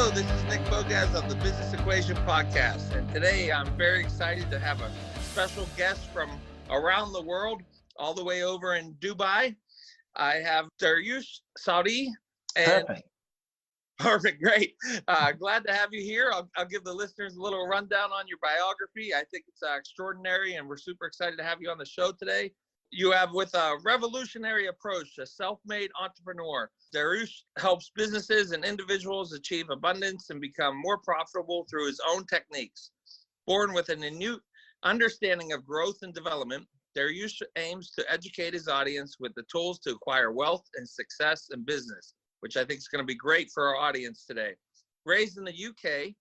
Hello, this is Nick Bogacz of the Business Equation Podcast. And today I'm very excited to have a special guest from around the world, all the way over in Dubai. I have Dariush Soudi. Perfect, great. Glad to have you here. I'll give the listeners a little rundown on your biography. I think it's extraordinary, and we're super excited to have you on the show today. You have, with a revolutionary approach, a self-made entrepreneur. Dariush helps businesses and individuals achieve abundance and become more profitable through his own techniques. Born with an innate understanding of growth and development, Dariush aims to educate his audience with the tools to acquire wealth and success in business, which I think is going to be great for our audience today. Raised in the UK,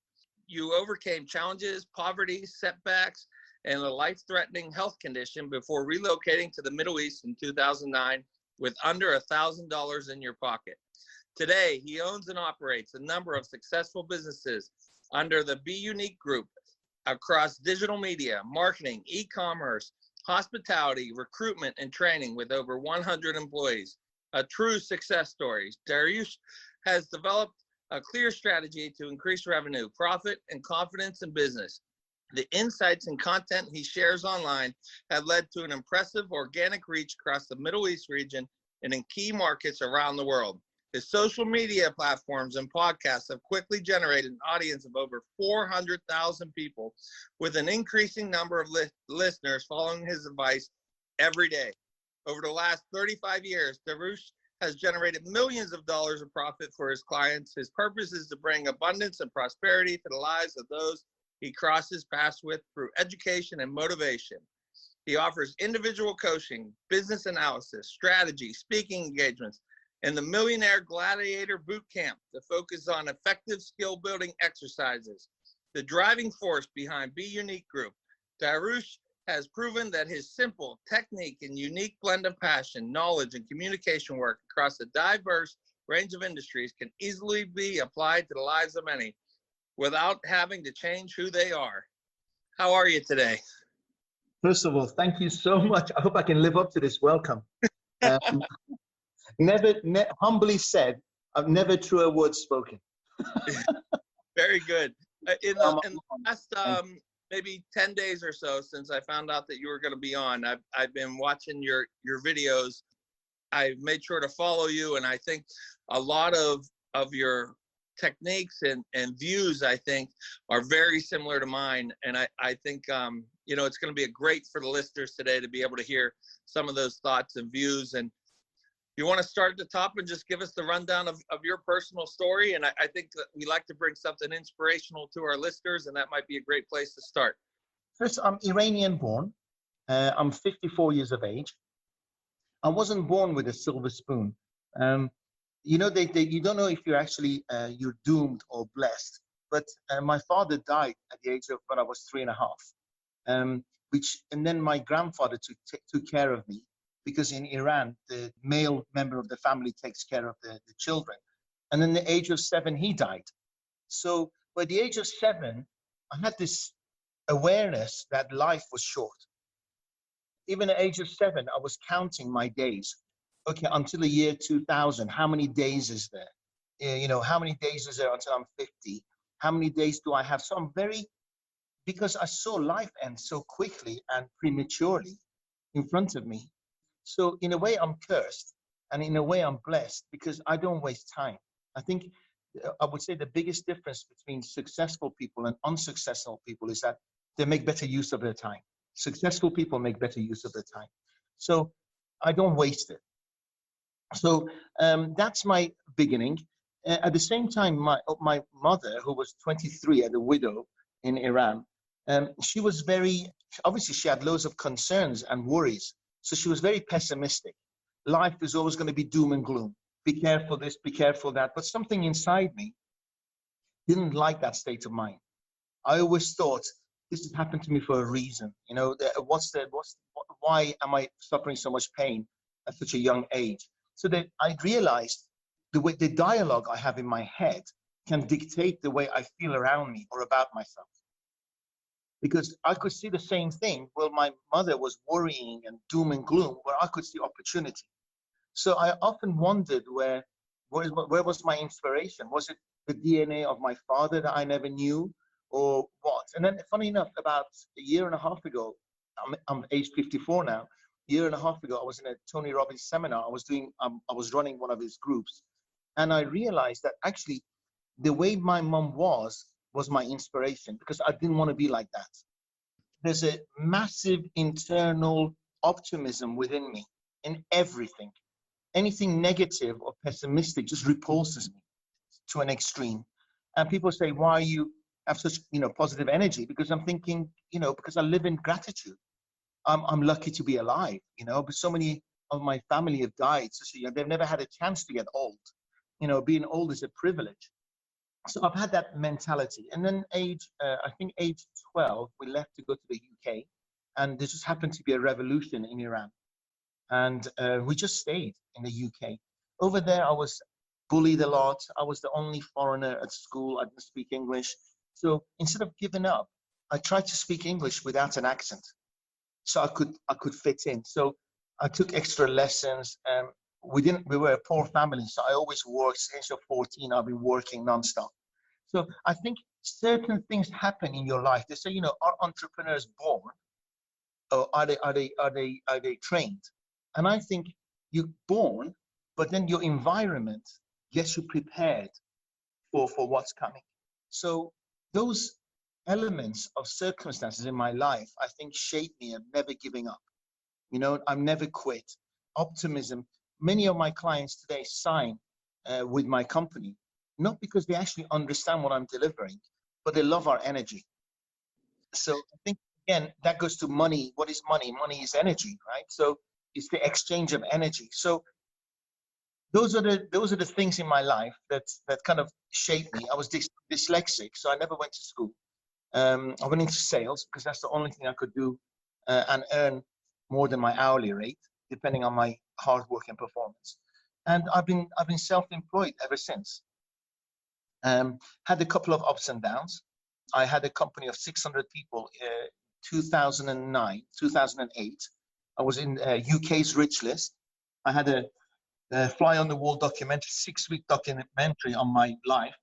you overcame challenges, poverty, setbacks, and a life-threatening health condition before relocating to the Middle East in 2009 with under $1,000 in your pocket. Today, he owns and operates a number of successful businesses under the Be Unique Group across digital media, marketing, e-commerce, hospitality, recruitment, and training with over 100 employees. A true success story. Dariush has developed a clear strategy to increase revenue, profit, and confidence in business. The insights and content he shares online have led to an impressive organic reach across the Middle East region and in key markets around the world. His social media platforms and podcasts have quickly generated an audience of over 400,000 people, with an increasing number of listeners following his advice every day. Over the last 35 years, Dariush has generated millions of dollars of profit for his clients. His purpose is to bring abundance and prosperity to the lives of those he crosses paths with through education and motivation. He offers individual coaching, business analysis, strategy, speaking engagements, and the Millionaire Gladiator Boot Camp to focus on effective skill building exercises. The driving force behind Be Unique Group, Dariush has proven that his simple technique and unique blend of passion, knowledge, and communication work across a diverse range of industries can easily be applied to the lives of many without having to change who they are. How are you today? First of all, thank you so much. I hope I can live up to this welcome. Humbly said, I've never truer words spoken. Very good. In the last maybe 10 days or so since I found out that you were going to be on, I've been watching your videos. I made sure to follow you, and I think a lot of your techniques and views, I think, are very similar to mine. And I think, it's going to be great for the listeners today to be able to hear some of those thoughts and views. And you want to start at the top and just give us the rundown of your personal story? And I think that we like to bring something inspirational to our listeners, and that might be a great place to start. First, I'm Iranian born. I'm 54 years of age. I wasn't born with a silver spoon. You don't know if you're actually you're doomed or blessed. But my father died at the age of when I was 3.5. And then my grandfather took care of me, because in Iran, the male member of the family takes care of the children. And then at the age of 7, he died. So by the age of 7, I had this awareness that life was short. Even at the age of 7, I was counting my days. Okay, until the year 2000, how many days is there? How many days is there until I'm 50? How many days do I have? So because I saw life end so quickly and prematurely in front of me. So in a way, I'm cursed, and in a way, I'm blessed, because I don't waste time. I think I would say the biggest difference between successful people and unsuccessful people is that they make better use of their time. Successful people make better use of their time. So I don't waste it. So that's my beginning. At the same time, my mother, who was 23 and a widow in Iran, she was obviously she had loads of concerns and worries. So she was very pessimistic. Life is always going to be doom and gloom. Be careful this, be careful that. But something inside me didn't like that state of mind. I always thought, this has happened to me for a reason. Why am I suffering so much pain at such a young age? So that I realized the dialogue I have in my head can dictate the way I feel around me or about myself. Because I could see the same thing. Well, my mother was worrying and doom and gloom, where I could see opportunity. So I often wondered where where was my inspiration? Was it the DNA of my father that I never knew, or what? And then, funny enough, about a year and a half ago, I'm age 54 now. A year and a half ago, I was in a Tony Robbins seminar. I was running one of his groups, and I realized that actually the way my mom was my inspiration, because I didn't want to be like that. There's a massive internal optimism within me in everything. Anything negative or pessimistic just repulses me to an extreme. And people say, why you have such, positive energy? Because I'm thinking, because I live in gratitude. I'm lucky to be alive, but so many of my family have died. So they've never had a chance to get old. Being old is a privilege. So I've had that mentality. And then I think age 12, we left to go to the UK. And there just happened to be a revolution in Iran. And we just stayed in the UK. Over there, I was bullied a lot. I was the only foreigner at school. I didn't speak English. So instead of giving up, I tried to speak English without an accent, so I could fit in. So I took extra lessons. We were a poor family, so I always worked. Since you're 14, I've been working nonstop. So I think certain things happen in your life. They say, are entrepreneurs born, or are they trained? And I think you're born, but then your environment gets you prepared for what's coming. So those elements of circumstances in my life, I think, shape me of never giving up. I've never quit. Optimism. Many of my clients today sign with my company, not because they actually understand what I'm delivering, but they love our energy. So I think, again, that goes to money. What is money? Money is energy, right? So it's the exchange of energy. So those are the things in my life that kind of shaped me. I was dyslexic, so I never went to school. I went into sales because that's the only thing I could do and earn more than my hourly rate, depending on my hard work and performance. And I've been self-employed ever since. Had a couple of ups and downs. I had a company of 600 people, 2009, 2008. I was in UK's rich list. I had a fly on the wall documentary, 6-week documentary on my life.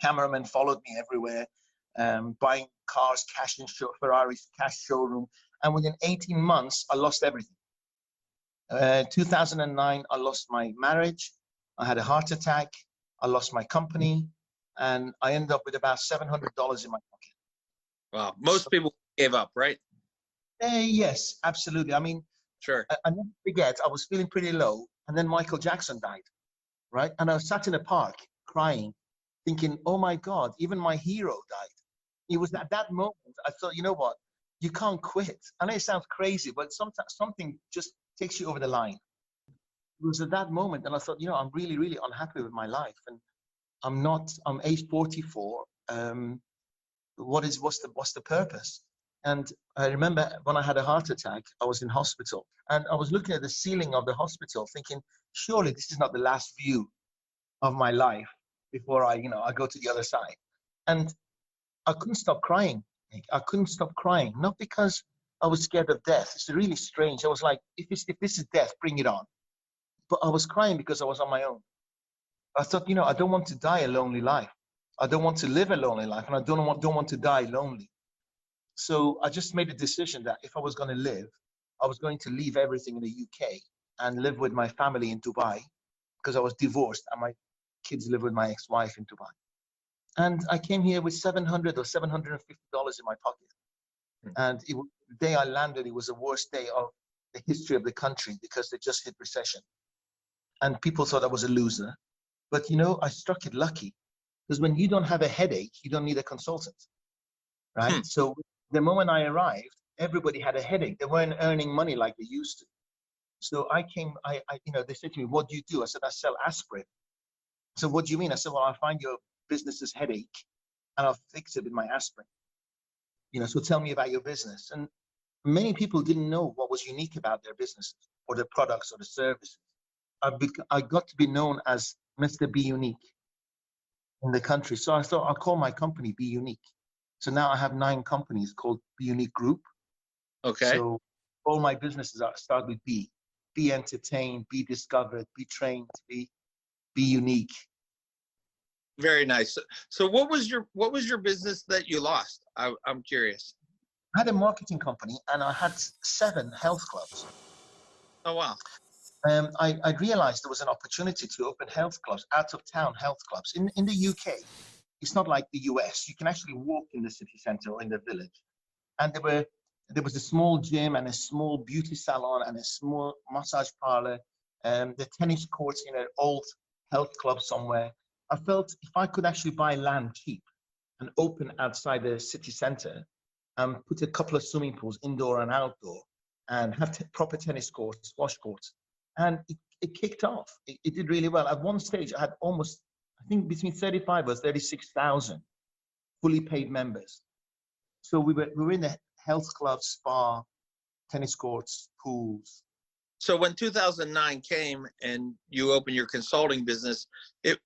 Cameramen followed me everywhere, buying cars, Ferraris, cash showroom. And within 18 months, I lost everything. 2009, I lost my marriage. I had a heart attack. I lost my company. And I ended up with about $700 in my pocket. Wow. Most people gave up, right? Yes, absolutely. I mean, sure. I never forget, I was feeling pretty low. And then Michael Jackson died, right? And I was sat in a park crying, thinking, oh my God, even my hero died. It was at that moment, I thought, you know what? You can't quit. I know it sounds crazy, but sometimes something just takes you over the line. It was at that moment, and I thought, I'm really, really unhappy with my life. And I'm age 44. What's the purpose? And I remember when I had a heart attack, I was in hospital, and I was looking at the ceiling of the hospital thinking, surely this is not the last view of my life before I go to the other side. And I couldn't stop crying. I couldn't stop crying, not because I was scared of death. It's really strange. I was like, if this is death, bring it on. But I was crying because I was on my own. I thought, I don't want to die a lonely life. I don't want to live a lonely life, and I don't want to die lonely. So I just made a decision that if I was going to live, I was going to leave everything in the UK and live with my family in Dubai, because I was divorced and my kids live with my ex-wife in Dubai. And I came here with $700 or $750 in my pocket. And the day I landed, it was the worst day of the history of the country because they just hit recession. And people thought I was a loser. But, I struck it lucky, because when you don't have a headache, you don't need a consultant, right? So the moment I arrived, everybody had a headache. They weren't earning money like they used to. So I came, they said to me, what do you do? I said, I sell aspirin. So what do you mean? I said, well, I find your business's headache and I'll fix it with my aspirin. So tell me about your business. And many people didn't know what was unique about their businesses or their products or the services. I got to be known as Mr. Be Unique in the country. So I thought I'll call my company Be Unique. So now I have 9 companies called Be Unique Group. Okay. So all my businesses start with B. Be entertained, be discovered, be trained, be be unique. Very nice. So what was your business that you lost? I'm curious. I had a marketing company and I had 7 health clubs. Oh, wow. I realized there was an opportunity to open health clubs, out of town health clubs. In the UK, it's not like the US. You can actually walk in the city center or in the village. And there was a small gym and a small beauty salon and a small massage parlor, the tennis courts in an old health club somewhere. I felt if I could actually buy land cheap and open outside the city center and put a couple of swimming pools, indoor and outdoor, and have proper tennis courts, squash courts, and it kicked off. It did really well. At one stage, I had almost, I think, between 35 or 36,000 fully paid members. So we were in the health club, spa, tennis courts, pools. So when 2009 came and you opened your consulting business,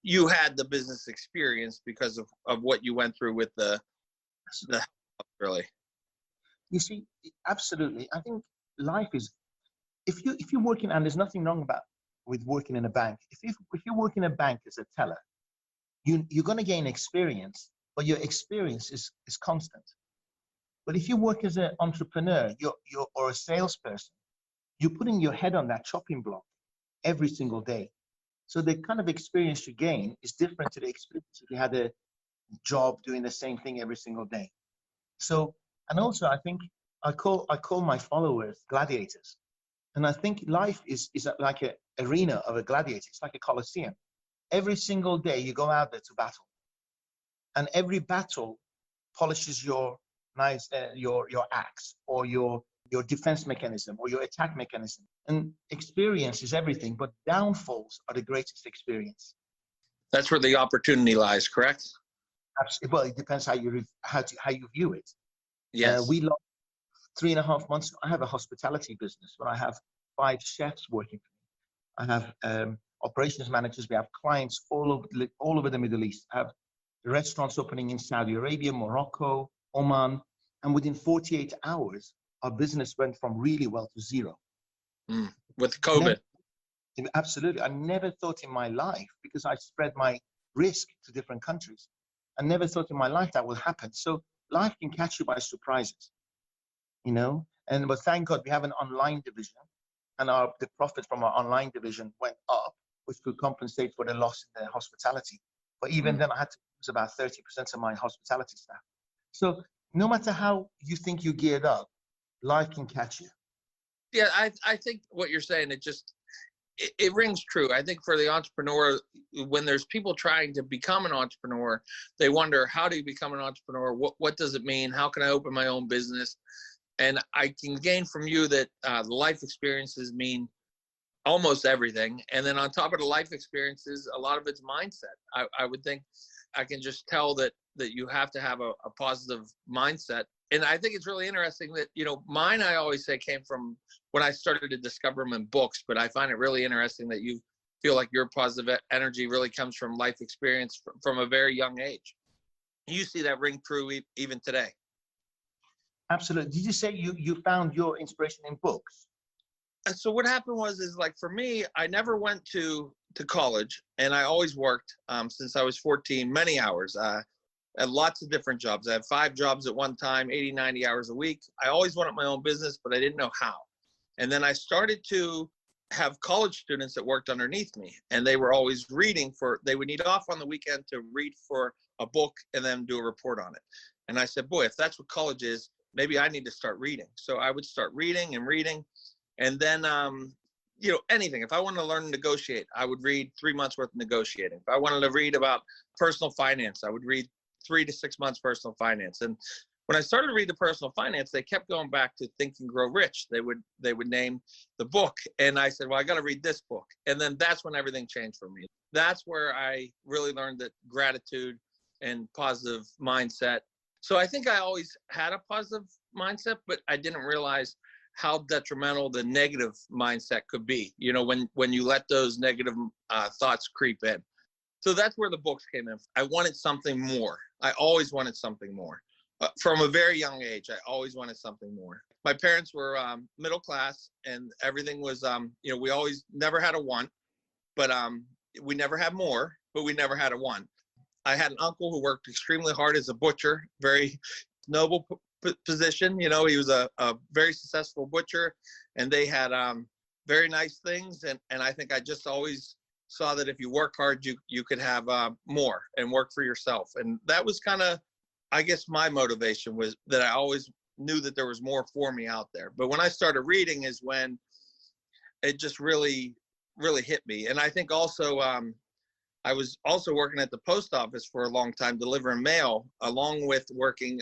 you had the business experience because of what you went through with the really. You see, absolutely. I think life is, if you're working, and there's nothing wrong with working in a bank. If you work in a bank as a teller, you're going to gain experience, but your experience is constant. But if you work as an entrepreneur, or a salesperson, you're putting your head on that chopping block every single day. So the kind of experience you gain is different to the experience if you had a job doing the same thing every single day. So, and also I think I call my followers gladiators. And I think life is like an arena of a gladiator. It's like a coliseum. Every single day you go out there to battle. And every battle polishes your axe or your defense mechanism or your attack mechanism. And experience is everything, but downfalls are the greatest experience. That's where the opportunity lies, correct? Absolutely. Well, it depends how you view it. Yes. We lost 3.5 months. I have a hospitality business where I have 5 chefs working for me. I have operations managers. We have clients all over the Middle East. I have restaurants opening in Saudi Arabia, Morocco, Oman, and within 48 hours, our business went from really well to zero. With COVID. Absolutely. I never thought in my life, because I spread my risk to different countries, I never thought in my life that would happen. So life can catch you by surprises, but thank God we have an online division, and the profit from our online division went up, which could compensate for the loss in the hospitality. But even then I had to lose about 30% of my hospitality staff. So no matter how you think you geared up, life can catch you. Yeah, I think what you're saying, it rings true. I think for the entrepreneur, when there's people trying to become an entrepreneur, they wonder, how do you become an entrepreneur? What does it mean? How can I open my own business? And I can gain from you that the life experiences mean almost everything. And then on top of the life experiences, a lot of it's mindset. I would think I can just tell that you have to have a positive mindset. And I think it's really interesting that, mine, I always say, came from when I started to discover them in books, but I find it really interesting that you feel like your positive energy really comes from life experience from a very young age. You see that ring true even today. Absolutely. Did you say you found your inspiration in books? So what happened is like, for me, I never went to college, and I always worked since I was 14, many hours. I had lots of different jobs. I had 5 jobs at one time, 80, 90 hours a week. I always wanted my own business, but I didn't know how. And then I started to have college students that worked underneath me, and they were always reading they would need off on the weekend to read for a book and then do a report on it. And I said, boy, if that's what college is, maybe I need to start reading. So I would start reading. And then, anything. If I wanted to learn to negotiate, I would read 3 months worth of negotiating. If I wanted to read about personal finance, I would read 3 to 6 months personal finance. And when I started to read the personal finance, they kept going back to Think and Grow Rich. They would name the book. And I said, well, I got to read this book. And then that's when everything changed for me. That's where I really learned that gratitude and positive mindset. So I think I always had a positive mindset, but I didn't realize how detrimental the negative mindset could be, when you let those negative thoughts creep in. So that's where the books came in. I wanted something more. I always wanted something more. From a very young age, I always wanted something more. My parents were middle class, and everything was, we always never had a want, but, we never had more, but we never had a one. I had an uncle who worked extremely hard as a butcher, very noble position. You know, he was a very successful butcher, and they had very nice things. And I think I just always saw that if you work hard, you could have more and work for yourself. And that was kind of, I guess, my motivation, was that I always knew that there was more for me out there. But when I started reading is when it just really hit me. And I think also I was also working at the post office for a long time, delivering mail, along with working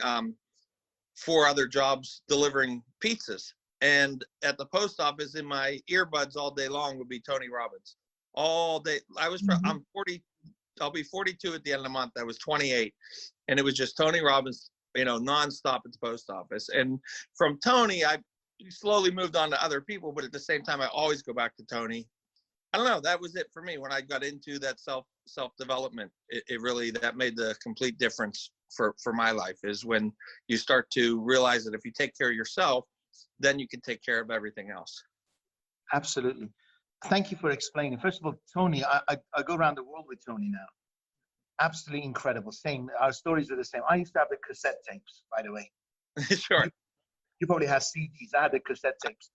4 other jobs delivering pizzas. And at the post office, in my earbuds all day long would be Tony Robbins. All day. I'm 40. I'll be 42 at the end of the month. I was 28, and it was just Tony Robbins, you know, nonstop at the post office. And from Tony, I slowly moved on to other people, but at the same time, I always go back to Tony. I don't know. That was it for me when I got into that self-development. It really, that made the complete difference for my life, is when you start to realize that if you take care of yourself, then you can take care of everything else. Absolutely. Thank you for explaining. First of all, Tony, I go around the world with Tony now. Absolutely incredible. Same. Our stories are the same. I used to have the cassette tapes, by the way. Sure. You probably have CDs. I had the cassette tapes.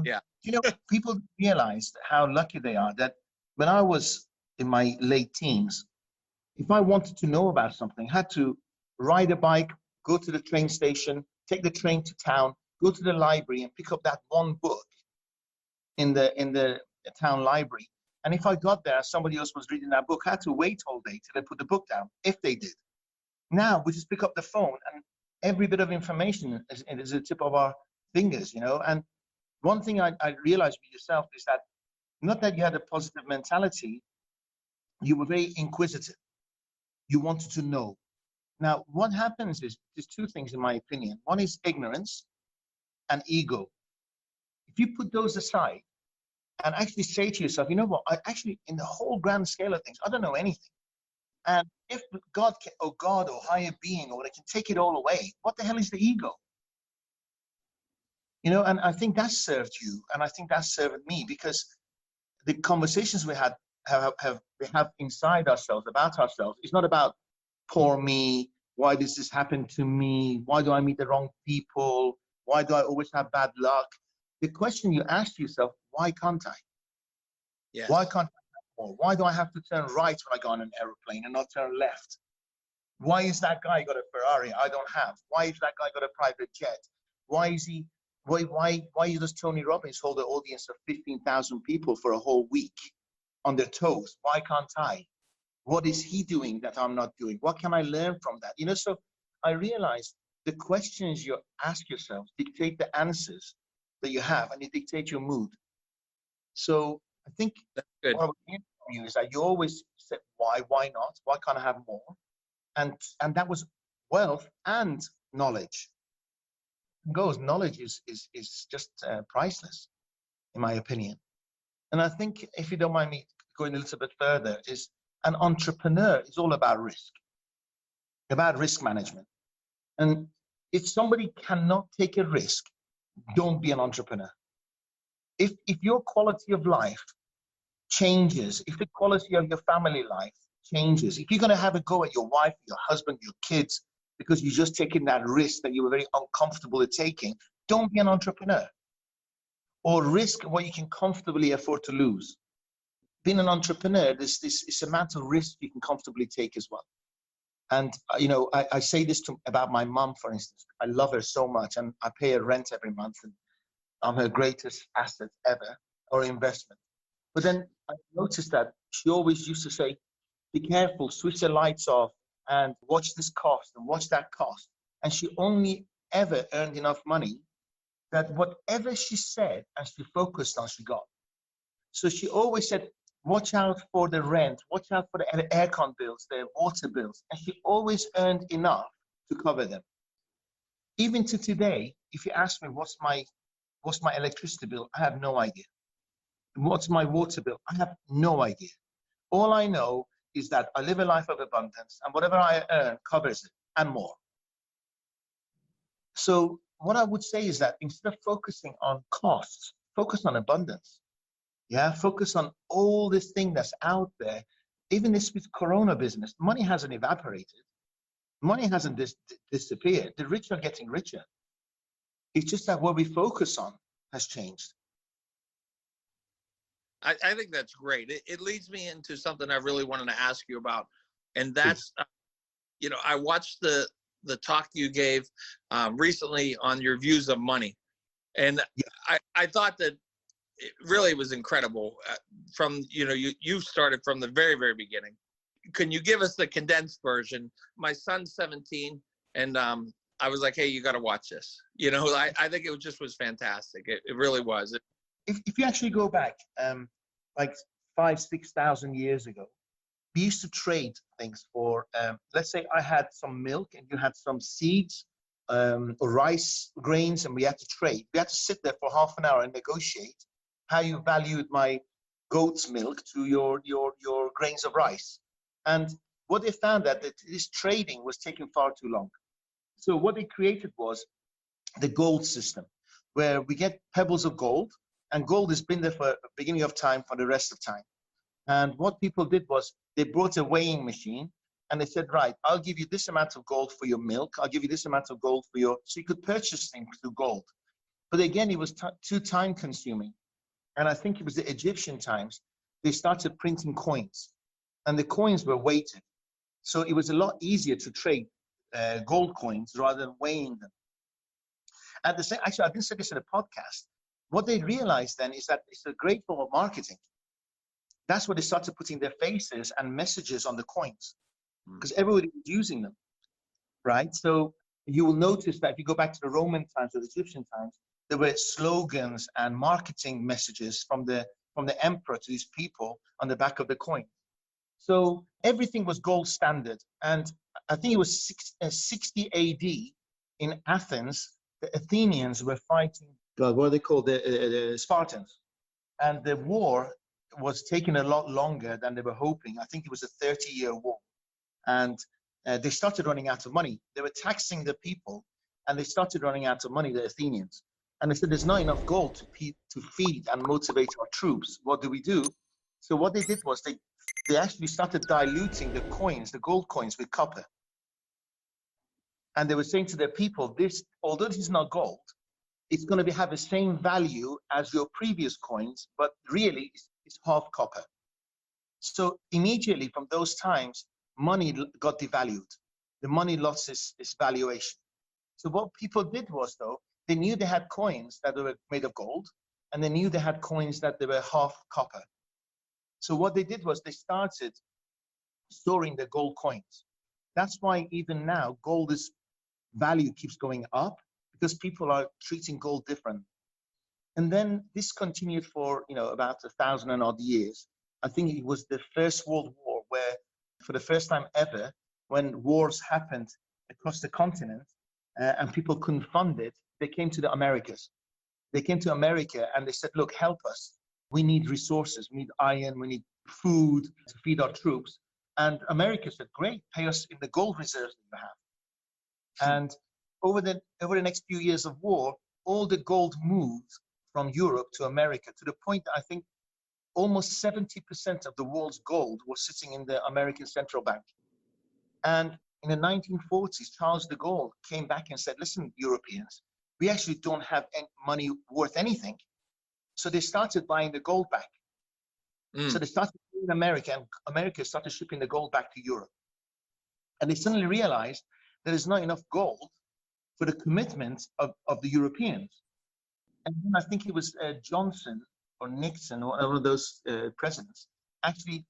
Yeah. You know, people realized how lucky they are that when I was in my late teens, if I wanted to know about something, I had to ride a bike, go to the train station, take the train to town, go to the library and pick up that one book in the town library. And if I got there, somebody else was reading that book, I had to wait all day till they put the book down, if they did. Now we just pick up the phone and every bit of information is at the tip of our fingers, you know. And one thing I realized with yourself is that not that you had a positive mentality, you were very inquisitive. You wanted to know. Now, what happens is there's 2 things in my opinion. One is ignorance and ego. If you put those aside and actually say to yourself, you know what, I actually, in the whole grand scale of things, I don't know anything. And if God or higher being or they can take it all away, what the hell is the ego? You know, and I think that served you, and I think that served me, because the conversations we have inside ourselves about ourselves is not about poor me, why does this happen to me, why do I meet the wrong people, why do I always have bad luck? The question you ask yourself, why can't I? Yes. Why can't I? Why do I have to turn right when I go on an aeroplane and not turn left? Why is that guy got a Ferrari I don't have? Why is that guy got a private jet? Why does Tony Robbins hold an audience of 15,000 people for a whole week on their toes? Why can't I? What is he doing that I'm not doing? What can I learn from that? You know, so I realized the questions you ask yourself dictate the answers that you have, and it dictates your mood. So I think what I would hear from you is that you always said, why not? Why can't I have more? And that was wealth and knowledge. Knowledge is just priceless, in my opinion. And I think, if you don't mind me going a little bit further, is an entrepreneur is all about risk management. And if somebody cannot take a risk, don't be an entrepreneur. If your quality of life changes, if the quality of your family life changes, if you're going to have a go at your wife, your husband, your kids, because you're just taking that risk that you were very uncomfortable at taking, don't be an entrepreneur. Or risk what you can comfortably afford to lose. Being an entrepreneur, this amount of risk you can comfortably take as well. And, you know, I say this about my mom, for instance. I love her so much, and I pay her rent every month, and I'm her greatest asset ever, or investment. But then I noticed that she always used to say, be careful, switch the lights off, and watch this cost and watch that cost. And she only ever earned enough money that whatever she said and she focused on, she got. So she always said, watch out for the rent, watch out for the aircon bills, the water bills. And she always earned enough to cover them. Even to today, if you ask me what's my electricity bill, I have no idea. What's my water bill? I have no idea. All I know is that I live a life of abundance, and whatever I earn covers it and more. So what I would say is that instead of focusing on costs, focus on abundance. Yeah, focus on all this thing that's out there. Even this with Corona business, money hasn't evaporated. Money hasn't disappeared. The rich are getting richer. It's just that what we focus on has changed. I think that's great. It leads me into something I really wanted to ask you about, and that's, I watched the talk you gave recently on your views of money, and I thought that it really was incredible. From you started from the very very beginning. Can you give us the condensed version? My son's 17, and I was like, hey, you got to watch this. I think it was fantastic. It really was. If you actually go back, like 5,000-6,000 years ago, we used to trade things for, let's say I had some milk and you had some seeds or rice grains, and we had to trade. We had to sit there for half an hour and negotiate how you valued my goat's milk to your grains of rice. And what they found that this trading was taking far too long. So what they created was the gold system, where we get pebbles of gold, and gold has been there for the beginning of time for the rest of time. And what people did was they brought a weighing machine and they said, right, I'll give you this amount of gold for your milk. I'll give you this amount of gold for so you could purchase things through gold. But again, it was too time consuming. And I think it was the Egyptian times, they started printing coins, and the coins were weighted. So it was a lot easier to trade gold coins rather than weighing them. At the same, actually, I didn't say this in a podcast. What they realized then is that it's a great form of marketing. That's where they started putting their faces and messages on the coins, because everybody was using them, right? So you will notice that if you go back to the Roman times or the Egyptian times, there were slogans and marketing messages from the emperor to these people on the back of the coin. So everything was gold standard. And I think it was 60 AD in Athens, the Athenians were fighting, what are they called, the Spartans. And the war was taking a lot longer than they were hoping. I think it was a 30-year war. And they started running out of money. They were taxing the people, and they started running out of money, the Athenians. And they said, there's not enough gold to feed and motivate our troops. What do we do? So what they did was they actually started diluting the coins, the gold coins, with copper. And they were saying to their people, although this is not gold, it's going to have the same value as your previous coins, but really it's half copper. So immediately from those times, money got devalued. The money lost its valuation. So what people did was, though, they knew they had coins that were made of gold, and they knew they had coins that they were half copper. So what they did was they started storing the gold coins. That's why even now, gold's value keeps going up, because people are treating gold different. And then this continued for, about 1,000 and odd years. I think it was the First World War where, for the first time ever, when wars happened across the continent and people couldn't fund it, they came to the Americas. They came to America and they said, look, help us. We need resources. We need iron. We need food to feed our troops. And America said, great, pay us in the gold reserves that you have. And over the next few years of war, all the gold moved from Europe to America, to the point that I think almost 70% of the world's gold was sitting in the American Central Bank. And in the 1940s, Charles de Gaulle came back and said, listen, Europeans, we actually don't have any money worth anything. So they started buying the gold back. So they started in America, and America started shipping the gold back to Europe. And they suddenly realized there's not enough gold for the commitment of the Europeans. And then I think it was Johnson or Nixon or one of those presidents actually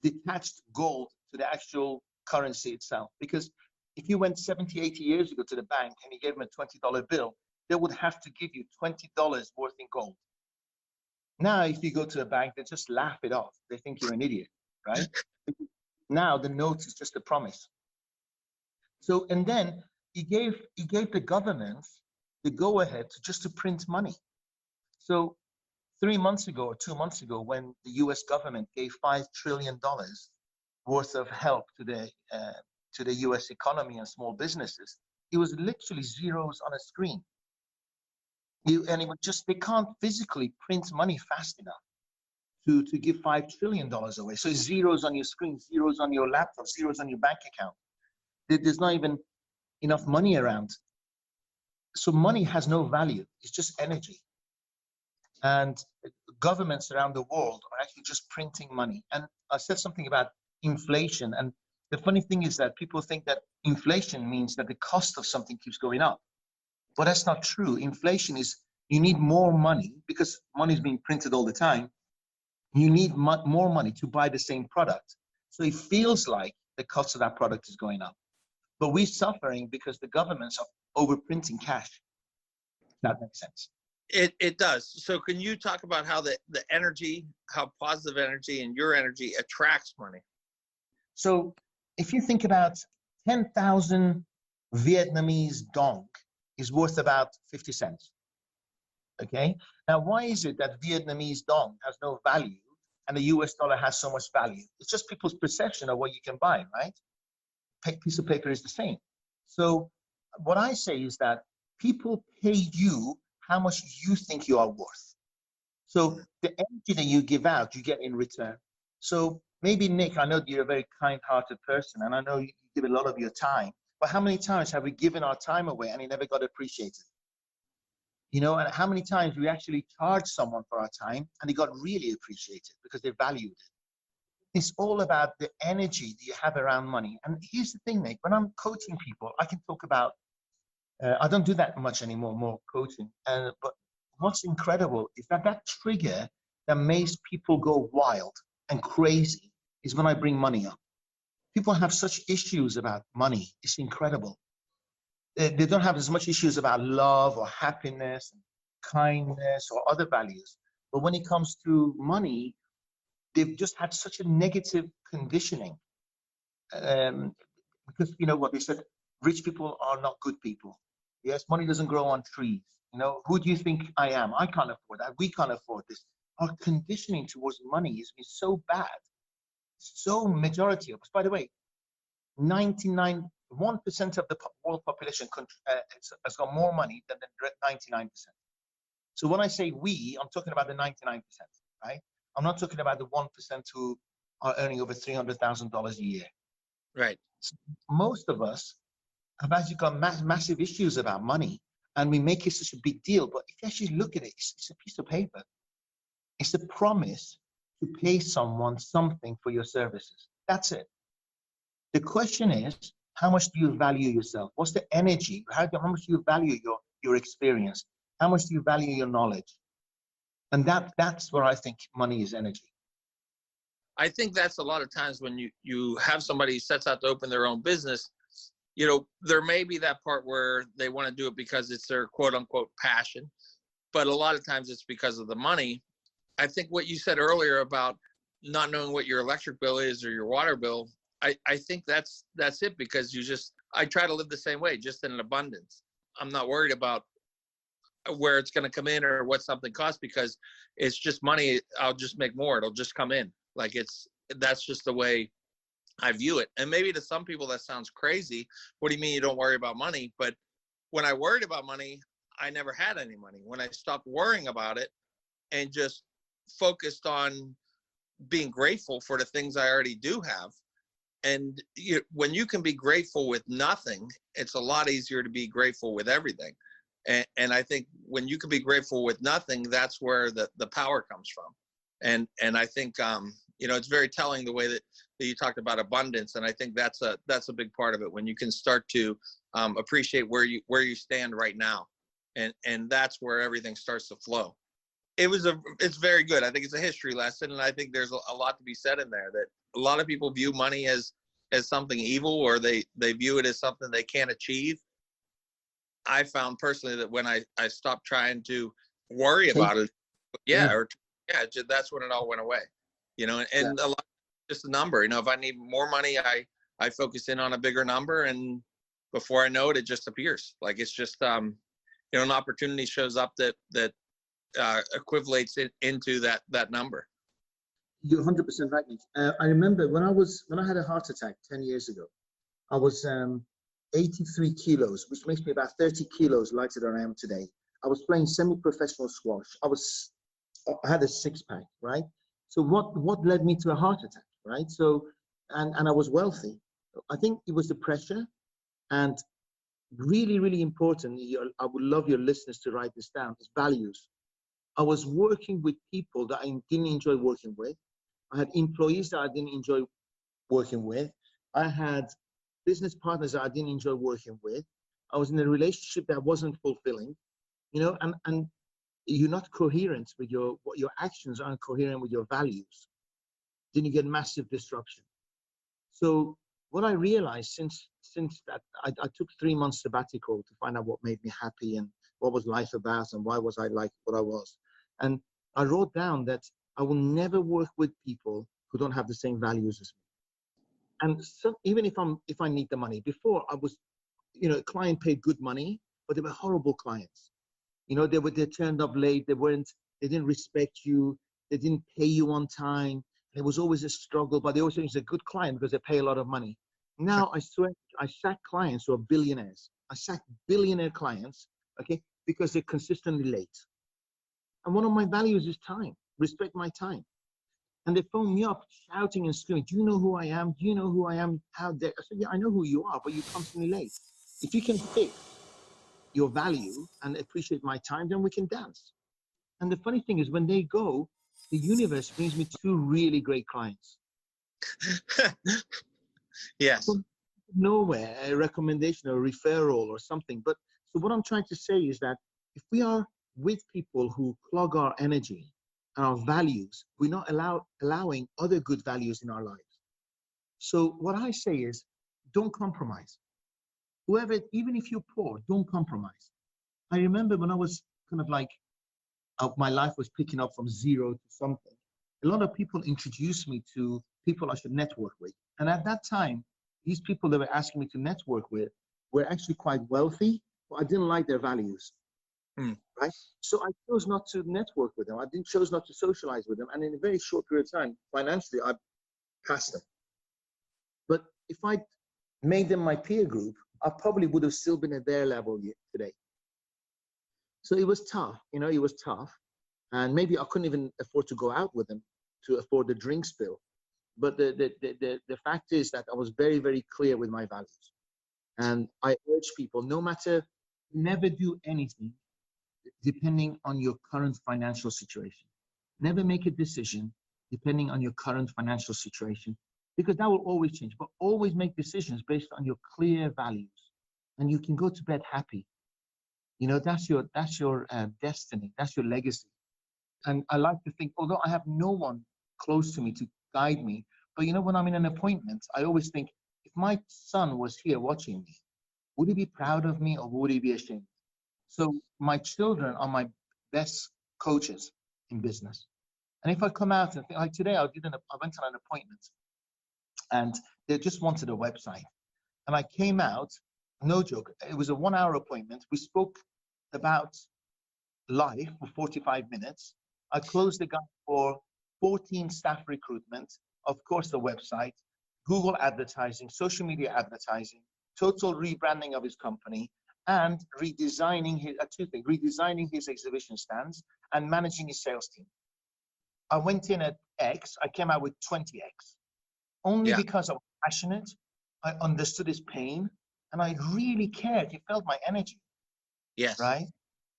detached gold to the actual currency itself. Because if you went 70, 80 years ago to the bank and you gave them a $20 bill, they would have to give you $20 worth in gold. Now, if you go to a bank, they just laugh it off. They think you're an idiot, right? Now the note is just a promise. So, and then he gave the government the go-ahead to print money. So 3 months ago or 2 months ago, when the US government gave $5 trillion worth of help to the US economy and small businesses, it was literally zeros on a screen. And it would they can't physically print money fast enough. to give $5 trillion away. So it's zeros on your screen, zeros on your laptop, zeros on your bank account. There's not even enough money around. So money has no value. It's just energy. And governments around the world are actually just printing money. And I said something about inflation. And the funny thing is that people think that inflation means that the cost of something keeps going up. But that's not true. Inflation is you need more money because money is being printed all the time. You need more money to buy the same product. So it feels like the cost of that product is going up. But we're suffering because the governments are overprinting cash. That makes sense. It does. So can you talk about how the energy, how positive energy and your energy attracts money? So if you think about 10,000 Vietnamese dong is worth about 50 cents. Okay. Now, why is it that Vietnamese dong has no value and the US dollar has so much value? It's just people's perception of what you can buy, right? Piece of paper is the same. So what I say is that people pay you how much you think you are worth. So the energy that you give out, you get in return. So maybe, Nick, I know you're a very kind-hearted person, and I know you give a lot of your time, but how many times have we given our time away and it never got appreciated? You know, and how many times we actually charged someone for our time and it got really appreciated because they valued it? It's all about the energy that you have around money. And here's the thing, Nick, when I'm coaching people, I can talk about, I don't do that much anymore, more coaching. But what's incredible is that trigger that makes people go wild and crazy is when I bring money up. People have such issues about money. It's incredible. They don't have as much issues about love or happiness, kindness or other values. But when it comes to money, they've just had such a negative conditioning. Because, you know what they said, rich people are not good people. Yes, money doesn't grow on trees. You know, who do you think I am? I can't afford that. We can't afford this. Our conditioning towards money has been so bad. So majority of us, by the way, 1% of the world population has got more money than the 99%. So when I say we, I'm talking about the 99%, right? I'm not talking about the 1% who are earning over $300,000 a year. Right. So most of us have actually got massive issues about money, and we make it such a big deal. But if you actually look at it, it's a piece of paper. It's a promise to pay someone something for your services. That's it. The question is, how much do you value yourself? What's the energy? How much do you value your experience? How much do you value your knowledge? And that's where I think money is energy. I think that's a lot of times when you have somebody who sets out to open their own business, you know, there may be that part where they want to do it because it's their quote unquote passion, but a lot of times it's because of the money. I think what you said earlier about not knowing what your electric bill is or your water bill, I think that's it, because I try to live the same way, just in an abundance. I'm not worried about where it's going to come in or what something costs, because it's just money. I'll just make more. It'll just come in. Like that's just the way I view it. And maybe to some people that sounds crazy. What do you mean you don't worry about money? But when I worried about money, I never had any money. When I stopped worrying about it and just focused on being grateful for the things I already do have. And when you can be grateful with nothing, it's a lot easier to be grateful with everything. And I think when you can be grateful with nothing, that's where the power comes from. And I think, it's very telling the way that you talked about abundance. And I think that's a big part of it, when you can start to appreciate where you stand right now. And that's where everything starts to flow. It's very good. I think it's a history lesson. And I think there's a lot to be said in there, that a lot of people view money as something evil, or they view it as something they can't achieve. I found personally that when I stopped trying to worry about it, that's when it all went away, and a lot, just a number, if I need more money, I focus in on a bigger number, and before I know it, it just appears. Like it's just, an opportunity shows up that equivalates it into that number. You're 100% right, Nick. I remember when I had a heart attack 10 years ago, I was 83 kilos, which makes me about 30 kilos lighter than I am today. I was playing semi-professional squash. I had a six-pack, right? So what led me to a heart attack, right? So, and I was wealthy. I think it was the pressure, and really, really important. I would love your listeners to write this down. Is values. I was working with people that I didn't enjoy working with. I had employees that I didn't enjoy working with. I had business partners that I didn't enjoy working with. I was in a relationship that wasn't fulfilling, and you're not coherent with your actions aren't coherent with your values. Then you get massive disruption. So what I realized since that I took 3 months sabbatical to find out what made me happy and what was life about and why was I like what I was. And I wrote down that I will never work with people who don't have the same values as me. And so even if I need the money, before I was, a client paid good money, but they were horrible clients. They turned up late, they didn't respect you, they didn't pay you on time. There was always a struggle, but they always think it's a good client because they pay a lot of money. Now I swear I sack clients who are billionaires. I sack billionaire clients, okay, because they're consistently late. And one of my values is time. Respect my time. And they phone me up shouting and screaming, do you know who I am? Do you know who I am? How dare I said, yeah, I know who you are, but you're constantly late. If you can fix your value and appreciate my time, then we can dance. And the funny thing is when they go, the universe brings me 2 really great clients. Yes. From nowhere, a recommendation or a referral or something. But so what I'm trying to say is that if we are with people who clog our energy and our values, we're not allowing other good values in our lives. So what I say is, don't compromise. Whoever, even if you're poor, don't compromise. I remember when I was kind of like, my life was picking up from zero to something. A lot of people introduced me to people I should network with. And at that time, these people that were asking me to network with were actually quite wealthy, but I didn't like their values. Right? So I chose not to network with them. I chose not to socialize with them. And in a very short period of time, financially, I passed them. But if I made them my peer group, I probably would have still been at their level today. So it was tough, it was tough. And maybe I couldn't even afford to go out with them to afford the drinks bill. But the fact is that I was very, very clear with my values. And I urge people, never do anything depending on your current financial situation. Never make a decision depending on your current financial situation, because that will always change. But always make decisions based on your clear values. And you can go to bed happy. That's your destiny. That's your legacy. And I like to think, although I have no one close to me to guide me, but when I'm in an appointment, I always think, if my son was here watching me, would he be proud of me or would he be ashamed? So my children are my best coaches in business. And if I come out and think, like today, I went on an appointment and they just wanted a website. And I came out, no joke, it was a 1-hour appointment. We spoke about life for 45 minutes. I closed the guy for 14 staff recruitment, of course, the website, Google advertising, social media advertising, total rebranding of his company, and redesigning his exhibition stands and managing his sales team. I went in at X, I came out with 20X, only because I was passionate, I understood his pain, and I really cared. He felt my energy. Yes. Right?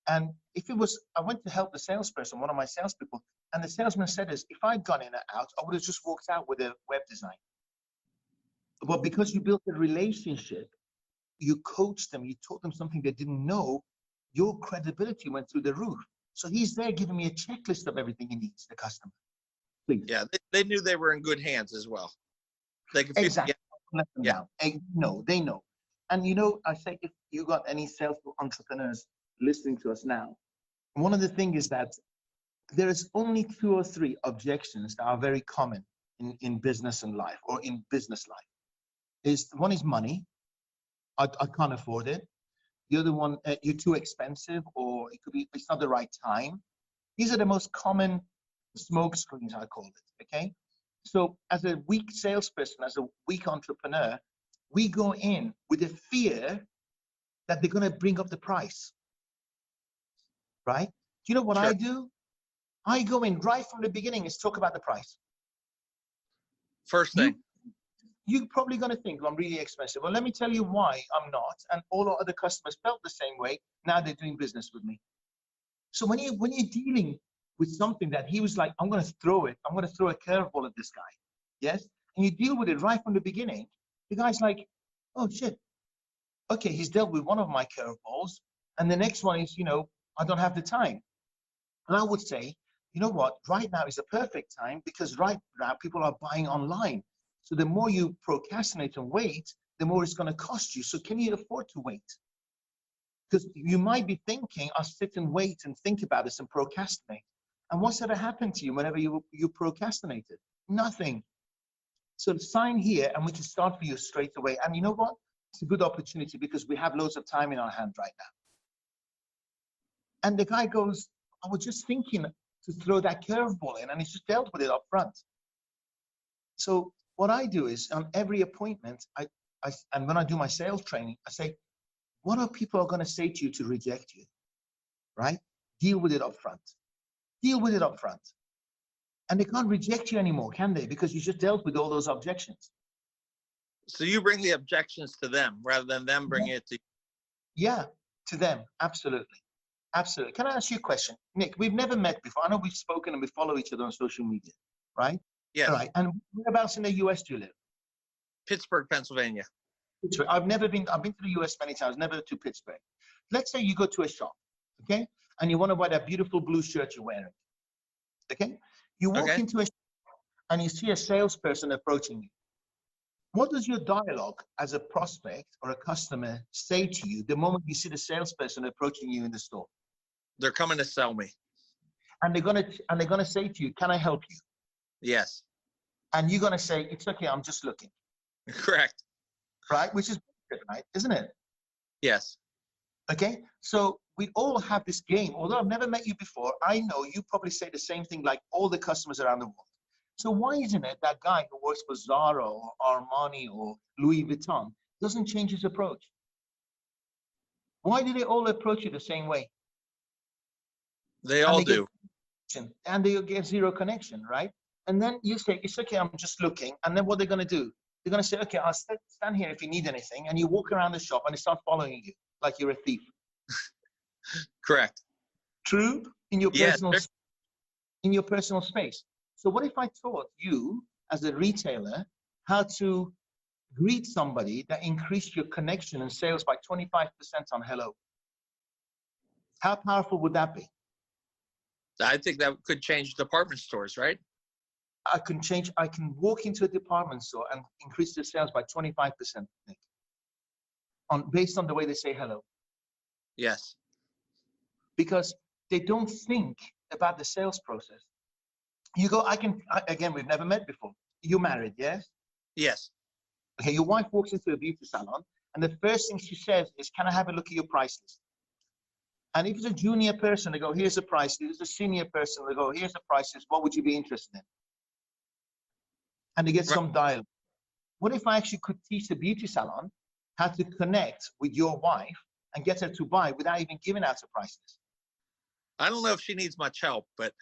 And I went to help the salesperson, one of my salespeople, and the salesman said this, if I'd gone in and out, I would have just walked out with a web design. But because you built a relationship, you coached them, you taught them something they didn't know, your credibility went through the roof. So he's there giving me a checklist of everything he needs, the customer. Please. Yeah, they knew they were in good hands as well. They could exactly. Let them down. No, they know. And I say, if you got any sales entrepreneurs listening to us now, one of the things is that there is only 2 or 3 objections that are very common in business and life, or in business life. One is money. I can't afford it. The other one, you're too expensive, or it could be it's not the right time. These are the most common smoke screens, I call it. Okay. So as a weak salesperson, as a weak entrepreneur, we go in with a fear that they're going to bring up the price. Right? Do you know what Sure. I do? I go in right from the beginning and talk about the price. First thing. You're probably going to think, well, I'm really expensive. Well, let me tell you why I'm not. And all our other customers felt the same way. Now they're doing business with me. So when you're dealing with something that he was like, I'm going to throw it. I'm going to throw a curveball at this guy. Yes. And you deal with it right from the beginning. The guy's like, oh, shit. Okay, he's dealt with one of my curveballs. And the next one is, I don't have the time. And I would say, you know what? Right now is a perfect time because right now people are buying online. So the more you procrastinate and wait, the more it's going to cost you. So can you afford to wait? Because you might be thinking, I'll sit and wait and think about this and procrastinate. And what's ever happened to you whenever you procrastinated? Nothing. So sign here and we can start for you straight away. And you know what? It's a good opportunity because we have loads of time in our hand right now. And the guy goes, I was just thinking to throw that curveball in, and he's just dealt with it up front. So what I do is on every appointment, and when I do my sales training, I say, what are people going to say to you to reject you, right? Deal with it up front. Deal with it up front. And they can't reject you anymore, can they? Because you just dealt with all those objections. So you bring the objections to them rather than them bringing it to you. Yeah, to them. Absolutely. Absolutely. Can I ask you a question? Nick, we've never met before. I know we've spoken and we follow each other on social media, right? Yes. All right. And whereabouts in the US do you live? Pittsburgh, Pennsylvania. I've been to the US many times, never to Pittsburgh. Let's say you go to a shop, okay? And you want to buy that beautiful blue shirt you're wearing, okay? You walk into a shop and you see a salesperson approaching you. What does your dialogue as a prospect or a customer say to you the moment you see the salesperson approaching you in the store? They're coming to sell me. And they're gonna say to you, can I help you? Yes. And you're gonna say, it's okay, I'm just looking. Correct. Right? Which is good, right? Isn't it? Yes. Okay. So we all have this game. Although I've never met you before, I know you probably say the same thing like all the customers around the world. So why isn't it that guy who works for Zara or Armani or Louis Vuitton doesn't change his approach? Why do they all approach you the same way? They all do. And they get zero connection, right? And then you say, it's okay, I'm just looking. And then what they're going to do? They're going to say, okay, I'll stand here if you need anything. And you walk around the shop and they start following you like you're a thief. Correct. True? In your personal space. So what if I taught you as a retailer how to greet somebody that increased your connection and sales by 25% on hello? How powerful would that be? I think that could change department stores, right? I can walk into a department store and increase their sales by 25%, Nick, based on the way they say hello. Yes. Because they don't think about the sales process. You go, again, we've never met before. You're married, yes? Yes. Okay, your wife walks into a beauty salon, and the first thing she says is, can I have a look at your price list? And if it's a junior person, they go, here's the price. If it's a senior person, they go, here's the prices. What would you be interested in? And they get some dialogue. What if I actually could teach the beauty salon how to connect with your wife and get her to buy without even giving out the prices? I don't know if she needs much help, but...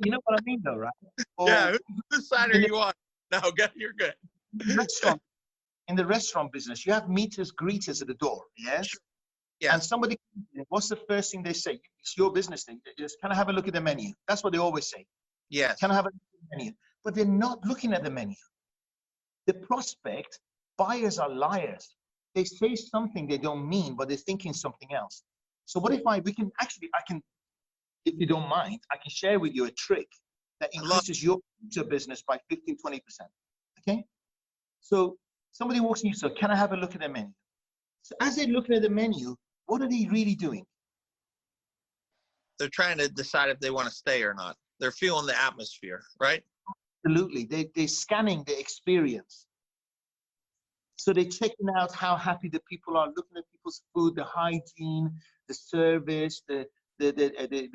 You know what I mean, though, right? Or yeah, whose side are you on? No, you're good. In the restaurant business, you have meeters, greeters at the door, yes? Sure. Yes. And somebody, what's the first thing they say? It's your business thing. Just, can I have a look at the menu? That's what they always say. Yes. Can I have a look at the menu? But they're not looking at the menu. The prospect, buyers are liars. They say something they don't mean, but they're thinking something else. So what if I can, if you don't mind, I can share with you a trick that increases your business by 15, 20%. Okay? So somebody walks in, you say, can I have a look at the menu? So as they're looking at the menu, what are they really doing? They're trying to decide if they want to stay or not. They're feeling the atmosphere, right? Absolutely. They're scanning the experience. So they're checking out how happy the people are, looking at people's food, the hygiene, the service, the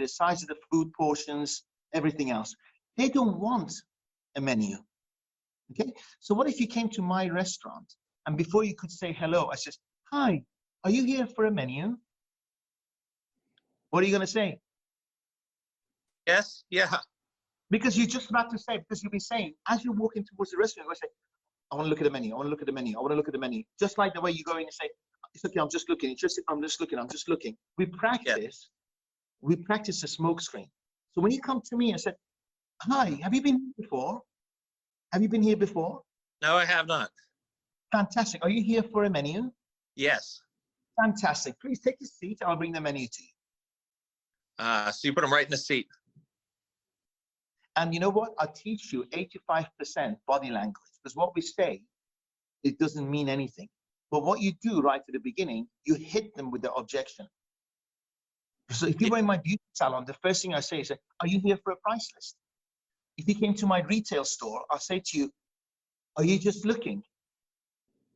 size of the food portions, everything else. They don't want a menu. Okay? So what if you came to my restaurant and before you could say hello, I said, hi, are you here for a menu? What are you going to say? Yes. Yeah. Because you're just about to say, because you'll be saying, as you're walking towards the restaurant, you're going to say, I want to look at the menu. I want to look at the menu. I want to look at the menu. Just like the way you go in and say, it's okay, I'm just looking. It's just, I'm just looking. I'm just looking. We practice the smoke screen. So when you come to me and say, hi, have you been here before? Have you been here before? No, I have not. Fantastic. Are you here for a menu? Yes. Fantastic. Please take your seat. I'll bring the menu to you. So you put them right in the seat. And you know what? I teach you 85% body language, because what we say, it doesn't mean anything. But what you do right at the beginning, you hit them with the objection. So if you were in my beauty salon, the first thing I say is, are you here for a price list? If you came to my retail store, I'll say to you, are you just looking?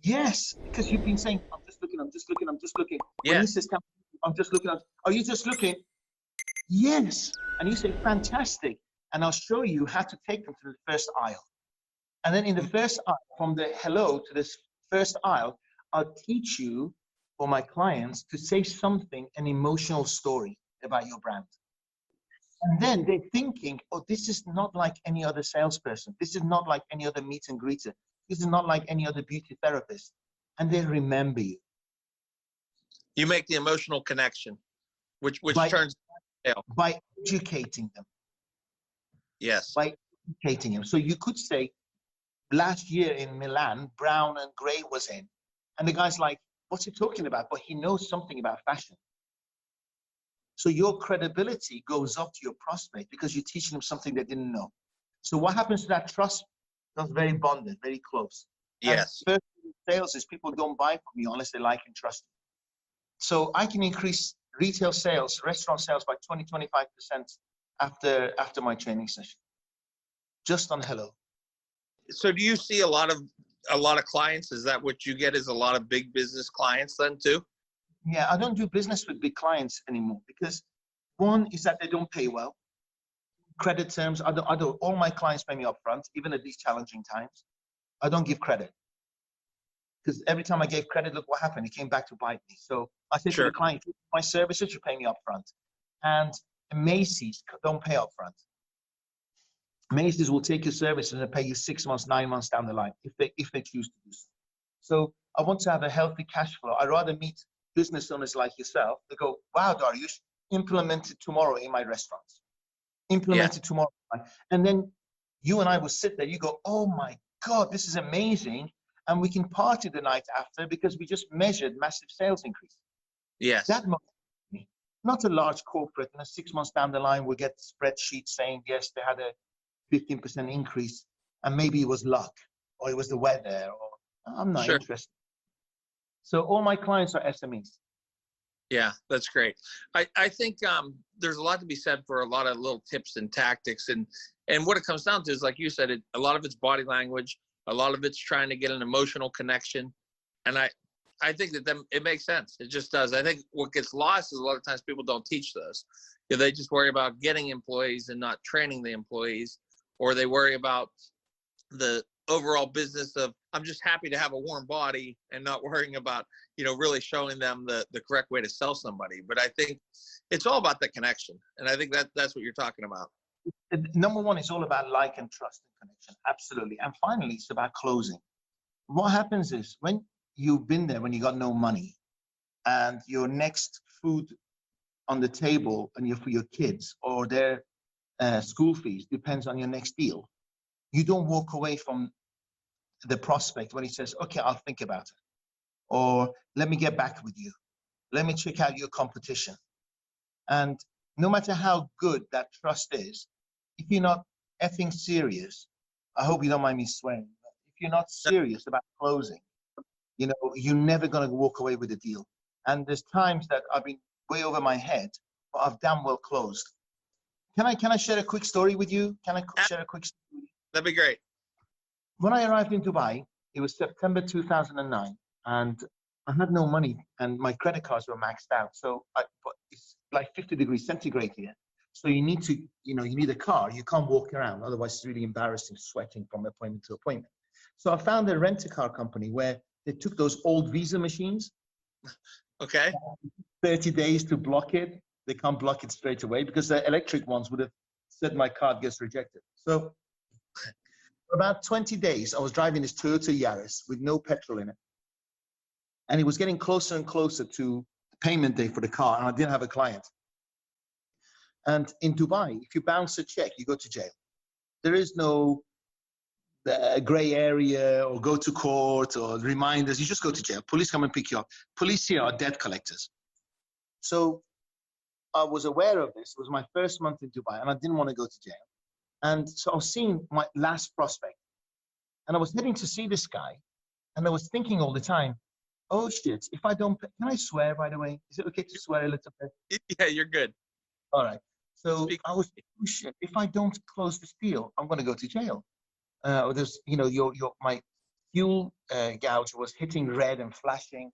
Yes, because you've been saying, I'm just looking, I'm just looking, I'm just looking. Yeah. When he says, I'm just looking, are you just looking? Yes. And you say, fantastic. And I'll show you how to take them to the first aisle. And then in the first aisle, from the hello to this first aisle, I'll teach you, for my clients, to say something, an emotional story about your brand. And then they're thinking, oh, this is not like any other salesperson. This is not like any other meet and greeter. This is not like any other beauty therapist. And they remember you. You make the emotional connection, which turns sale. By educating them. Yes. By educating them. So you could say, last year in Milan, brown and gray was in. And the guy's like, what's he talking about? But he knows something about fashion. So your credibility goes up to your prospect because you're teaching them something they didn't know. So what happens to that trust? That's very bonded, very close. Yes. And first sales is people don't buy from you unless they like and trust you. So I can increase retail sales, restaurant sales by 20-25% after my training session. Just on hello. So do you see a lot of clients? Is that what you get, is a lot of big business clients then too? Yeah, I don't do business with big clients anymore because one is that they don't pay well. Credit terms, I don't, all my clients pay me upfront, even at these challenging times. I don't give credit. Because every time I gave credit, look what happened. It came back to bite me. So I say to the client, my services, you pay me upfront. And Macy's don't pay upfront. Macy's will take your services and pay you 6 months, 9 months down the line if they choose to do so. So I want to have a healthy cash flow. I'd rather meet business owners like yourself that go, wow, Dariush, implement it tomorrow in my restaurants. Implement it tomorrow. And then you and I will sit there. You go, oh my God, this is amazing. And we can party the night after because we just measured massive sales increase. Yes. That motivates me. Not a large corporate, and 6 months down the line, we'll get spreadsheets saying, yes, they had a 15% increase, and maybe it was luck, or it was the weather, or I'm not interested. So all my clients are SMEs. Yeah, that's great. I think there's a lot to be said for a lot of little tips and tactics, and what it comes down to is, like you said, a lot of it's body language, a lot of it's trying to get an emotional connection, and I think that it makes sense. It just does. I think what gets lost is a lot of times people don't teach those. They just worry about getting employees and not training the employees, or they worry about the overall business of, I'm just happy to have a warm body, and not worrying about, really showing them the correct way to sell somebody. But I think it's all about the connection. And I think that's what you're talking about. Number one, it's all about like and trust and connection. Absolutely. And finally, it's about closing. What happens is when you've been there, when you got no money, and your next food on the table and for your kids or their school fees depends on your next deal, you don't walk away from the prospect when he says, okay, I'll think about it. Or let me get back with you. Let me check out your competition. And no matter how good that trust is, if you're not effing serious, I hope you don't mind me swearing, but if you're not serious about closing, you're never going to walk away with a deal. And there's times that I've been way over my head, but I've damn well closed. Can I share a quick story with you? Can I share a quick story with you? That'd be great. When I arrived in Dubai, it was September 2009, and I had no money, and my credit cards were maxed out. So it's like 50 degrees centigrade here. So you need to, you need a car. You can't walk around. Otherwise, it's really embarrassing, sweating from appointment to appointment. So I found a rent-a-car company where they took those old Visa machines. Okay. 30 days to block it. They can't block it straight away because the electric ones would have said my card gets rejected. So for about 20 days, I was driving this Toyota Yaris with no petrol in it. And it was getting closer and closer to the payment day for the car, and I didn't have a client. And in Dubai, if you bounce a check, you go to jail. There is no gray area or go to court or reminders. You just go to jail. Police come and pick you up. Police here are debt collectors. So I was aware of this. It was my first month in Dubai, and I didn't want to go to jail. And so I was seeing my last prospect. And I was heading to see this guy, and I was thinking all the time, oh shit, if I don't pay, can I swear, by the way? Is it okay to swear a little bit? Yeah, you're good. All right. So I was, oh shit, if I don't close this deal, I'm going to go to jail. There's, you know, my fuel gauge was hitting red and flashing.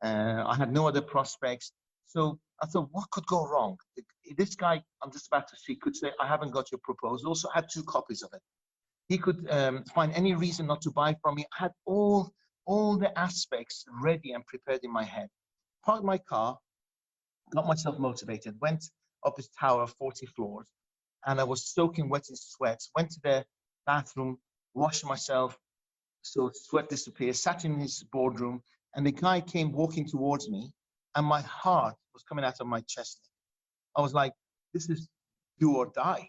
I had no other prospects. So I thought, what could go wrong? This guy I'm just about to see could say, I haven't got your proposal. So I had 2 copies of it. He could find any reason not to buy from me. I had all the aspects ready and prepared in my head. Parked my car, got myself motivated, went up his tower, 40 floors, and I was soaking wet in sweat, went to the bathroom, washed myself, so sweat disappeared, sat in his boardroom, and the guy came walking towards me, and my heart was coming out of my chest. I was like, this is do or die.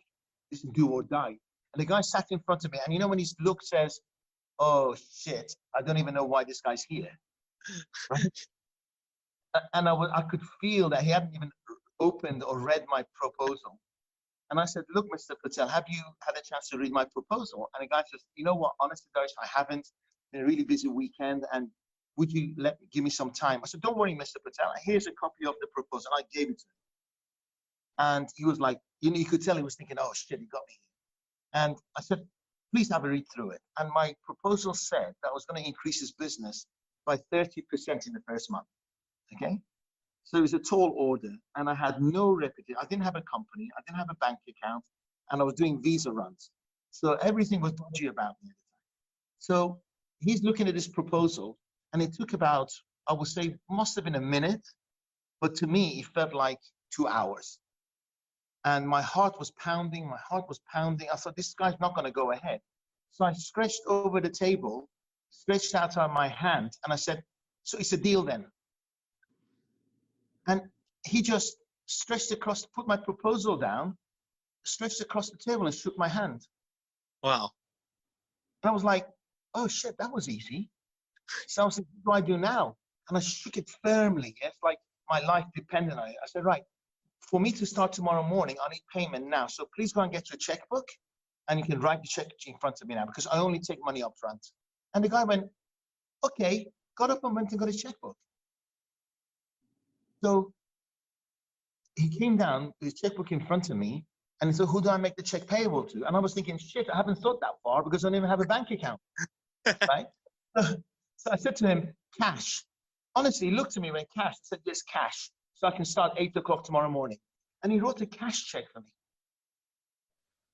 This is do or die. And the guy sat in front of me, and you know when his look says, oh shit, I don't even know why this guy's here. Right? And I could feel that he hadn't even opened or read my proposal. And I said, look, Mr. Patel, have you had a chance to read my proposal? And the guy says, you know what, honestly, Dariush, I haven't. It's been a really busy weekend, and would you give me some time? I said, don't worry, Mr. Patel, here's a copy of the proposal. And I gave it to him. And he was like, you know, you could tell he was thinking, oh shit, he got me. And I said, please have a read through it. And my proposal said that I was going to increase his business by 30% in the first month. Okay? So it was a tall order, and I had no reputation. I didn't have a company, I didn't have a bank account, and I was doing visa runs. So everything was dodgy about me at the time. So he's looking at this proposal, and it took about, I would say, must have been a minute, but to me, it felt like 2 hours. And my heart was pounding, I thought, this guy's not going to go ahead. So I stretched over the table, stretched out my hand, and I said, so it's a deal then. And he just stretched across, put my proposal down, stretched across the table and shook my hand. Wow. And I was like, oh shit, that was easy. So I was like, what do I do now? And I shook it firmly. It's like my life depended on it. I said, right, for me to start tomorrow morning, I need payment now. So please go and get your checkbook, and you can write the check in front of me now, because I only take money up front. And the guy went, okay, got up and went and got his checkbook. So he came down with his checkbook in front of me, and he said, who do I make the check payable to? And I was thinking, shit, I haven't thought that far because I don't even have a bank account, right? So I said to him, cash. Honestly, he looked at me and went, cash. I said, yes, cash. So I can start 8 o'clock tomorrow morning. And he wrote a cash check for me.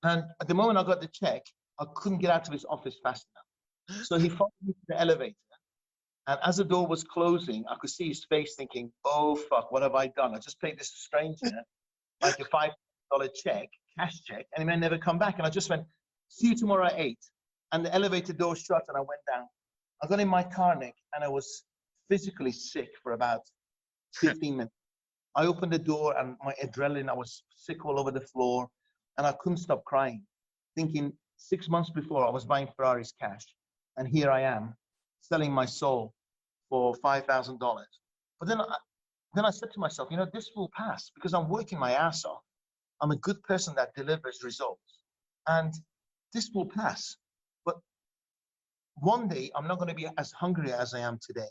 And at the moment I got the check, I couldn't get out of his office fast enough. So he followed me to the elevator. And as the door was closing, I could see his face thinking, oh, fuck, what have I done? I just paid this stranger like a $5 check, cash check, and he may never come back. And I just went, see you tomorrow at 8. And the elevator door shut, and I went down. I got in my car, Nick, and I was physically sick for about 15 minutes. I opened the door, and my adrenaline, I was sick all over the floor, and I couldn't stop crying, thinking 6 months before I was buying Ferraris cash, and here I am selling my soul for $5,000. But then I said to myself, you know, this will pass because I'm working my ass off. I'm a good person that delivers results, and this will pass. But one day I'm not going to be as hungry as I am today.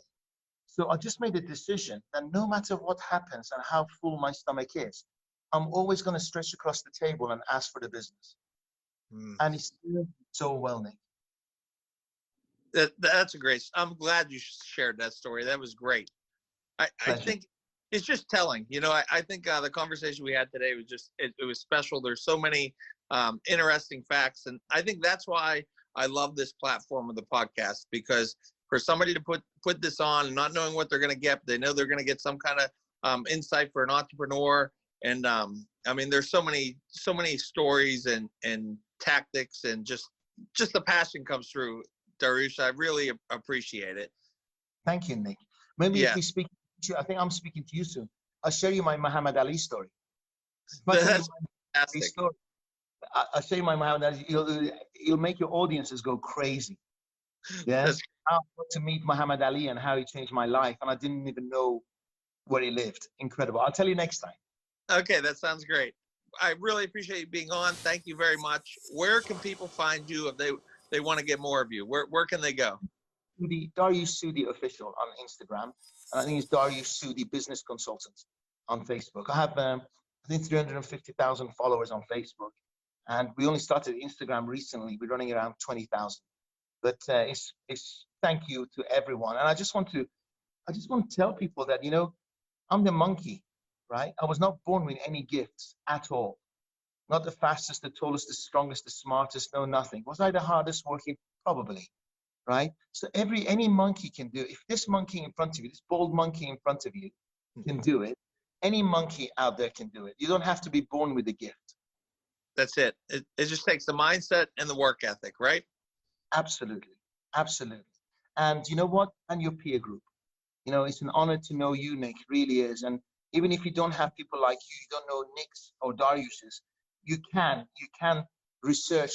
So I just made a decision that no matter what happens and how full my stomach is, I'm always going to stretch across the table and ask for the business. And it's so well, Nick. That's a great. I'm glad you shared that story. That was great. I think it's just telling. You know, I think the conversation we had today was just it was special. There's so many interesting facts, and I think that's why I love this platform of the podcast, because for somebody to put this on, not knowing what they're going to get, they know they're going to get some kind of insight for an entrepreneur, and I mean, there's so many stories and tactics, and just the passion comes through, Dariush. I really appreciate it. Thank you, Nick. Maybe Yeah. if we speak to, I think I'm speaking to you soon. I'll share you my Muhammad Ali story. If I tell you That's my Ali fantastic. story, I'll show you my Muhammad Ali. You'll make your audiences go crazy. Yeah. That's How I got to meet Muhammad Ali and how he changed my life, and I didn't even know where he lived. Incredible. I'll tell you next time. okay. That sounds great. I really appreciate you being on. Thank you very much. Where can people find you if they want to get more of you? Where can they go? The Dariush Soudi official on Instagram, and I think it's Dariush Soudi Business Consultant on Facebook. I have I think 350,000 followers on Facebook, and we only started Instagram recently. We're running around 20,000. But it's thank you to everyone, and I just want to tell people that, you know, I'm the monkey, right? I was not born with any gifts at all. Not the fastest, the tallest, the strongest, the smartest, no, nothing. Was I the hardest working? Probably, right? So any monkey can do it. If this monkey in front of you, this bald monkey in front of you can do it, any monkey out there can do it. You don't have to be born with a gift. That's it. It just takes the mindset and the work ethic, right? Absolutely. Absolutely. And you know what? And your peer group. You know, it's an honor to know you, Nick, really is. And even if you don't have people like you don't know Nick's or Dariush's, you can research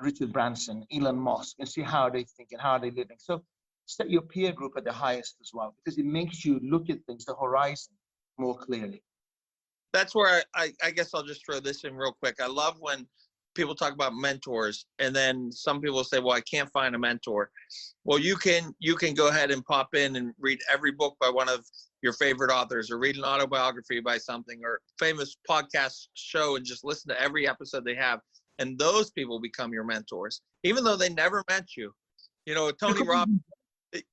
Richard Branson, Elon Musk, and see how they think and how are they living. So set your peer group at the highest as well, because it makes you look at things, the horizon, more clearly. That's where I guess I'll just throw this in real quick. I love when people talk about mentors, and then some people say, well, I can't find a mentor. Well, you can go ahead and pop in and read every book by one of your favorite authors, or read an autobiography by something, or famous podcast show, and just listen to every episode they have. And those people become your mentors, even though they never met you. You know, Tony Robbins,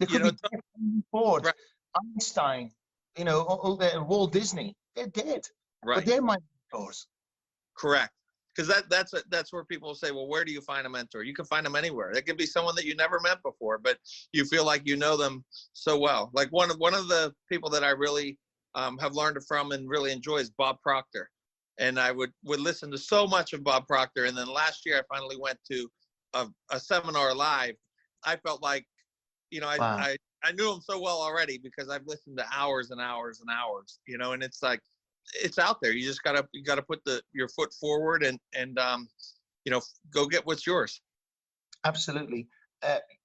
you know, Ford, right. Einstein, you know, all the Walt Disney, they're dead. Right. But they're my mentors. Correct. Because that's where people say, well, where do you find a mentor? You can find them anywhere. It could be someone that you never met before, but you feel like you know them so well. Like one of the people that I really have learned from and really enjoy is Bob Proctor. And I would listen to so much of Bob Proctor. And then last year I finally went to a seminar live. I felt like, you know, wow. I knew him so well already because I've listened to hours and hours and hours, you know, and it's like, it's out there. You just gotta put your foot forward and you know, go get what's yours. Absolutely.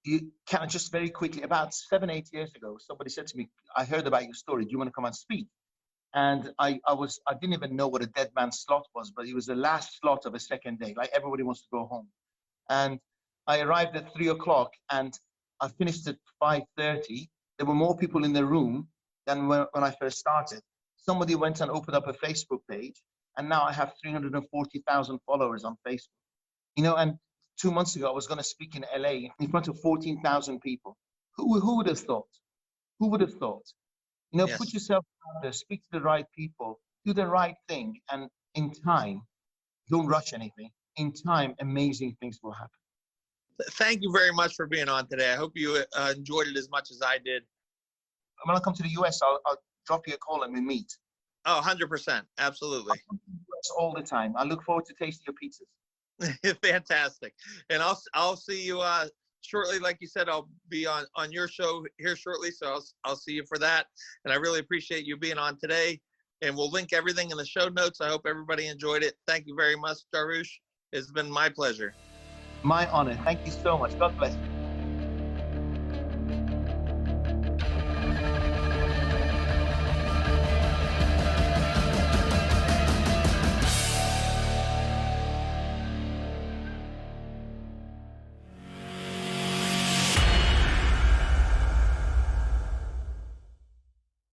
You can just very quickly, about 7-8 years ago, somebody said to me, I heard about your story. Do you want to come and speak? And I didn't even know what a dead man's slot was, but it was the last slot of a second day. Like everybody wants to go home. And I arrived at 3 o'clock and I finished at 5:30. There were more people in the room than when I first started. Somebody went and opened up a Facebook page, and now I have 340,000 followers on Facebook. You know, and 2 months ago, I was going to speak in LA in front of 14,000 people. Who would have thought? Who would have thought? You know, yes. Put yourself out there, speak to the right people, do the right thing, and in time, don't rush anything. In time, amazing things will happen. Thank you very much for being on today. I hope you enjoyed it as much as I did. When I come to the US, I'll drop you a call and we meet. Oh, 100%. Absolutely. I come to the US all the time. I look forward to tasting your pizzas. Fantastic. And I'll see you shortly. Like you said, I'll be on your show here shortly. So I'll see you for that. And I really appreciate you being on today. And we'll link everything in the show notes. I hope everybody enjoyed it. Thank you very much, Dariush. It's been my pleasure. My honor. Thank you so much. God bless you.